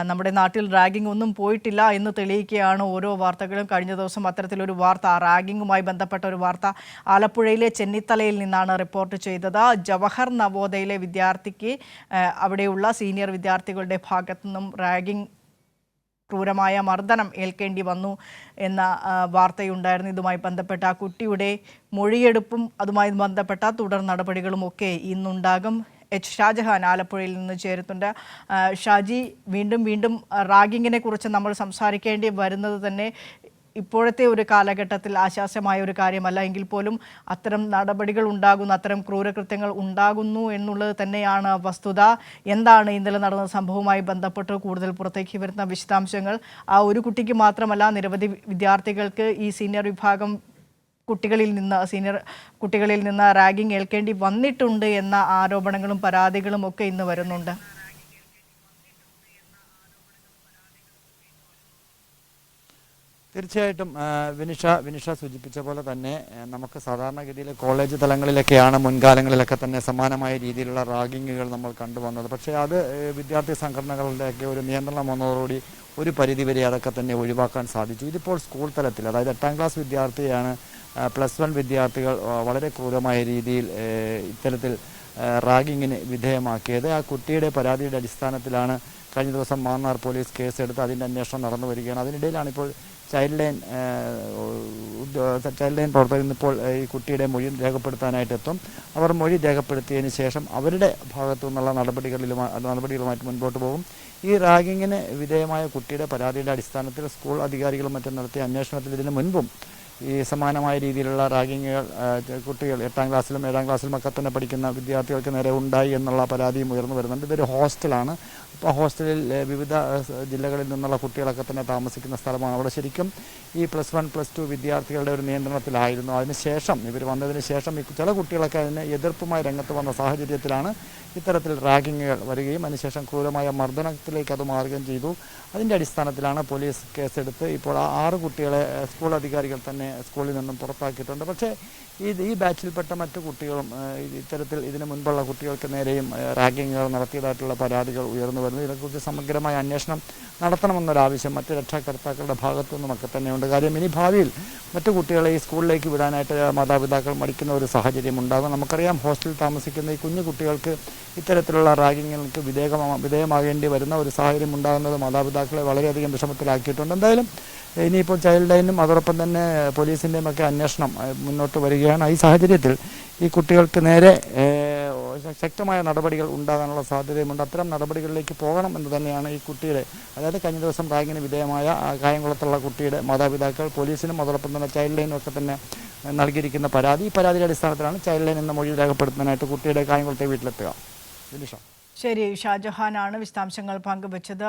നമ്മുടെ നാട്ടിൽ റാഗിംഗ് ഒന്നും പോയിട്ടില്ല എന്ന് തെളിയിക്കുകയാണ് ഓരോ വാർത്തകളും. കഴിഞ്ഞ ദിവസം അത്തരത്തിലൊരു വാർത്ത, റാഗിങ്ങുമായി ബന്ധപ്പെട്ട ഒരു വാർത്ത ആലപ്പുഴയിലെ ചെന്നിത്തലയിൽ നിന്നാണ് റിപ്പോർട്ട് ചെയ്തത്. ജവഹർ നവോദയയിലെ വിദ്യാർത്ഥിക്ക് അവിടെയുള്ള സീനിയർ വിദ്യാർത്ഥികളുടെ ഭാഗത്തു നിന്നും റാഗിംഗ്, ക്രൂരമായ മർദ്ദനം ഏൽക്കേണ്ടി വന്നു എന്ന വാർത്തയുണ്ടായിരുന്നു. ഇതുമായി ബന്ധപ്പെട്ട ആ കുട്ടിയുടെ മൊഴിയെടുപ്പും അതുമായി ബന്ധപ്പെട്ട തുടർ നടപടികളും ഒക്കെ ഇന്നുണ്ടാകും. എച്ച് ഷാജഹാൻ ആലപ്പുഴയിൽ നിന്ന് ചേരുന്നുണ്ട്. ഷാജി, വീണ്ടും റാഗിങ്ങിനെ കുറിച്ച് നമ്മൾ സംസാരിക്കേണ്ടി വരുന്നത് തന്നെ ഇപ്പോഴത്തെ ഒരു കാലഘട്ടത്തിൽ ആശ്വാസമായ ഒരു കാര്യമല്ല. എങ്കിൽ പോലും അത്തരം നടപടികൾ ഉണ്ടാകുന്നു, അത്തരം ക്രൂരകൃത്യങ്ങൾ ഉണ്ടാകുന്നു എന്നുള്ളത് തന്നെയാണ് വസ്തുത. എന്താണ് ഇന്നലെ നടന്ന സംഭവവുമായി ബന്ധപ്പെട്ട് കൂടുതൽ പുറത്തേക്ക് വരുന്ന വിശദാംശങ്ങൾ? ആ ഒരു കുട്ടിക്ക് മാത്രമല്ല, നിരവധി വിദ്യാർത്ഥികൾക്ക് ഈ സീനിയർ കുട്ടികളിൽ നിന്ന് റാഗിംഗ് ഏൽക്കേണ്ടി വന്നിട്ടുണ്ട് എന്ന ആരോപണങ്ങളും പരാതികളും ഒക്കെ ഇന്ന് വരുന്നുണ്ട്. തീർച്ചയായിട്ടും വിനിഷ സൂചിപ്പിച്ച പോലെ തന്നെ നമുക്ക് സാധാരണഗതിയിൽ കോളേജ് തലങ്ങളിലൊക്കെയാണ് മുൻകാലങ്ങളിലൊക്കെ തന്നെ സമാനമായ രീതിയിലുള്ള റാഗിങ്ങുകൾ നമ്മൾ കണ്ടുവന്നത്. പക്ഷേ അത് വിദ്യാർത്ഥി സംഘടനകളുടെയൊക്കെ ഒരു നിയന്ത്രണം വന്നതോടുകൂടി ഒരു പരിധിവരെ അതൊക്കെ തന്നെ ഒഴിവാക്കാൻ സാധിച്ചു. ഇതിപ്പോൾ സ്കൂൾ തലത്തിൽ, അതായത് 8ാം ക്ലാസ് വിദ്യാർത്ഥിയാണ് +1 വിദ്യാർത്ഥികൾ വളരെ ക്രൂരമായ രീതിയിൽ ഇത്തരത്തിൽ റാഗിങ്ങിന് വിധേയമാക്കിയത്. ആ കുട്ടിയുടെ പരാതിയുടെ അടിസ്ഥാനത്തിലാണ് കഴിഞ്ഞ ദിവസം മാന്നാർ പോലീസ് കേസെടുത്ത് അതിൻ്റെ അന്വേഷണം നടന്നു വരികയാണ്. അതിനിടയിലാണ് ഇപ്പോൾ ചൈൽഡ് ലൈൻ പ്രവർത്തകർ ഇന്നിപ്പോൾ ഈ കുട്ടിയുടെ മൊഴി രേഖപ്പെടുത്താനായിട്ടെത്തും. അവർ മൊഴി രേഖപ്പെടുത്തിയതിന് ശേഷം അവരുടെ ഭാഗത്തു നിന്നുള്ള നടപടികളുമായിട്ട് മുൻപോട്ട് പോകും. ഈ റാഗിങ്ങിന് വിധേയമായ കുട്ടിയുടെ പരാതിയുടെ അടിസ്ഥാനത്തിൽ സ്കൂൾ അധികാരികളും മറ്റും നടത്തിയ അന്വേഷണത്തിൽ ഇതിനു മുൻപും ഈ സമാനമായ രീതിയിലുള്ള റാഗിങ്ങുകൾ കുട്ടികൾ 8ാം ക്ലാസ്സിലും 7ാം ക്ലാസ്സിലും ഒക്കെ തന്നെ പഠിക്കുന്ന വിദ്യാർത്ഥികൾക്ക് നേരെ ഉണ്ടായി എന്നുള്ള പരാതിയും ഉയർന്നു വരുന്നുണ്ട്. ഇതൊരു ഹോസ്റ്റലാണ്. അപ്പോൾ ഹോസ്റ്റലിൽ വിവിധ ജില്ലകളിൽ നിന്നുള്ള കുട്ടികളൊക്കെ തന്നെ താമസിക്കുന്ന സ്ഥലമാണ്. അവിടെ ശരിക്കും ഈ +1 +2 വിദ്യാർത്ഥികളുടെ ഒരു നിയന്ത്രണത്തിലായിരുന്നു. അതിനുശേഷം ഇവർ വന്നതിന് ശേഷം ഈ ചില കുട്ടികളൊക്കെ അതിന് എതിർപ്പുമായി രംഗത്ത് വന്ന സാഹചര്യത്തിലാണ് ഇത്തരത്തിൽ റാഗിങ്ങുകൾ വരികയും അതിനുശേഷം ക്രൂരമായ മർദ്ദനത്തിലേക്ക് അത് മാറുകയും ചെയ്തു. അതിൻ്റെ അടിസ്ഥാനത്തിലാണ് പോലീസ് കേസെടുത്ത് ഇപ്പോൾ 6 കുട്ടികളെ സ്കൂൾ അധികാരികൾ തന്നെ സ്കൂളിൽ നിന്നും പുറത്താക്കിയിട്ടുണ്ട്. പക്ഷേ ഈ ബാച്ചിൽപ്പെട്ട മറ്റു കുട്ടികളും ഇത്തരത്തിൽ ഇതിനു മുൻപുള്ള കുട്ടികൾക്ക് നേരെയും റാഗിങ്ങുകൾ നടത്തിയതായിട്ടുള്ള പരാതികൾ ഉയർന്നു വരുന്നു. ഇതിനെക്കുറിച്ച് സമഗ്രമായ അന്വേഷണം നടത്തണമെന്നൊരാവശ്യം മറ്റ് രക്ഷാകർത്താക്കളുടെ ഭാഗത്തു നിന്നുമൊക്കെ തന്നെയുണ്ട്. കാര്യം ഇനി ഭാവിയിൽ മറ്റു കുട്ടികളെ ഈ സ്കൂളിലേക്ക് വിടാനായിട്ട് മാതാപിതാക്കൾ മടിക്കുന്ന ഒരു സാഹചര്യം ഉണ്ടാകും. നമുക്കറിയാം, ഹോസ്റ്റലിൽ താമസിക്കുന്ന ഈ കുഞ്ഞു കുട്ടികൾക്ക് ഇത്തരത്തിലുള്ള റാഗിങ്ങുകൾക്ക് വിധേയമാകേണ്ടി വരുന്ന ഒരു സാഹചര്യം ഉണ്ടാകുന്നത് മാതാപിതാക്കളെ വളരെയധികം വിഷമത്തിലാക്കിയിട്ടുണ്ട്. എന്തായാലും ഇനിയിപ്പോൾ ചൈൽഡ് ലൈനും അതോടൊപ്പം തന്നെ പോലീസിൻ്റെയും ഒക്കെ അന്വേഷണം മുന്നോട്ട് വരികയാണ്. ഈ സാഹചര്യത്തിൽ ഈ കുട്ടികൾക്ക് നേരെ ശക്തമായ നടപടികൾ ഉണ്ടാകാനുള്ള സാധ്യതയുമുണ്ട്. അത്തരം നടപടികളിലേക്ക് പോകണം എന്ന് തന്നെയാണ് ഈ കുട്ടിയുടെ, അതായത് കഴിഞ്ഞ ദിവസം റാഗിങ്ങിന് വിധേയമായ കായംകുളത്തുള്ള കുട്ടിയുടെ മാതാപിതാക്കൾ പോലീസിനും അതോടൊപ്പം തന്നെ ചൈൽഡ് ലൈനും ഒക്കെ തന്നെ നൽകിയിരിക്കുന്ന പരാതി. ഈ പരാതിയുടെ അടിസ്ഥാനത്തിലാണ് ചൈൽഡ് ലൈൻ എന്ന മൊഴി രേഖപ്പെടുത്തുന്നതിനായിട്ട് കുട്ടിയുടെ കായംകുളത്തെ വീട്ടിലെത്തുക. ശരി, ഷാജഹാനാണ് വിശദാംശങ്ങൾ പങ്കുവച്ചത്.